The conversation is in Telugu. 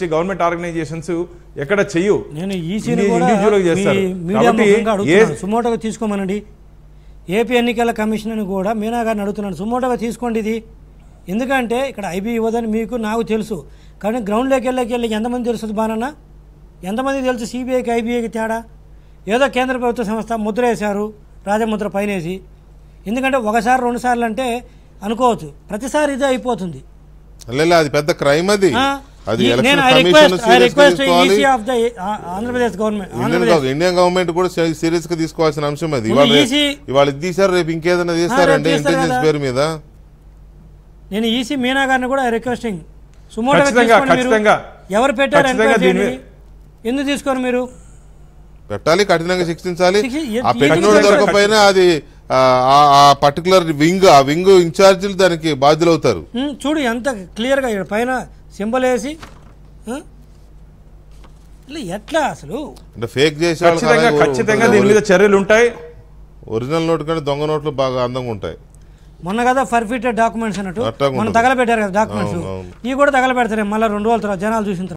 గవర్నమెంట్ ఆర్గనైజేషన్స్ ఎక్కడ చెయ్యు నేను ఈసీని కూడా మీడియా ముఖంగా అడుగుతున్నాను సుమోటోగా తీసుకోమనండి. ఏపీ ఎన్నికల కమిషన్ కూడా మీనా గారిని అడుగుతున్నాను, సుమోటోగా తీసుకోండి ఇది. ఎందుకంటే ఇక్కడ ఐబీ ఇవ్వదని మీకు నాకు తెలుసు, కానీ గ్రౌండ్లోకి వెళ్ళి ఎంతమంది తెలుస్తుంది బానన్నా? ఎంతమంది తెలుసు సిబిఐకి ఐబీఐకి తేడా? ఏదో కేంద్ర ప్రభుత్వ సంస్థ ముద్ర వేశారు, రాజముద్ర పైనేసి. ఎందుకంటే ఒకసారి రెండుసార్లు అంటే అనుకోవచ్చు, ప్రతిసారి ఇదే అయిపోతుంది. అది పెద్ద క్రైమ్. అది ఇండియన్ గవర్నమెంట్ కూడా సీరియస్ గా తీసుకోవాల్సిన అంశం. అది ఇవాళ తీసారు, రేపు ఇంకేదైనా చేస్తారంటే ఇంటెలిజెన్స్ పేరు మీద. నేను ఈసీ మీనా గారిని కూడా రిక్వెస్టింగ్, ఎవరు పెట్టారు ఎందుకు తీసుకోరు మీరు? పెట్టాలి, కఠినంగా శిక్షించాలి. ఆ పెట్టిన దొరకపోయినా అది ఆ పర్టికులర్ వింగ్ ఇన్ఛార్జీలు దానికి బాధ్యులవుతారు. చూడు ఎంత క్లియర్గా పైన సింబల్ వేసి ఎట్లా అసలు అంటే ఫేక్ చేసే ఖచ్చితంగా దీని మీద చర్యలు ఉంటాయి. ఒరిజినల్ నోట్ కంటే దొంగ నోట్లు బాగా అందంగా ఉంటాయి. మొన్న కదా ఫర్ఫిటెడ్ డాక్యుమెంట్స్ అన్నట్టు మొన్న తగలబెట్టారు కదా డాక్యుమెంట్స్, ఇవి కూడా తగలబెడతారు మళ్ళీ 2 రోజుల తర్వాత జనాలు చూసిన తర్వాత.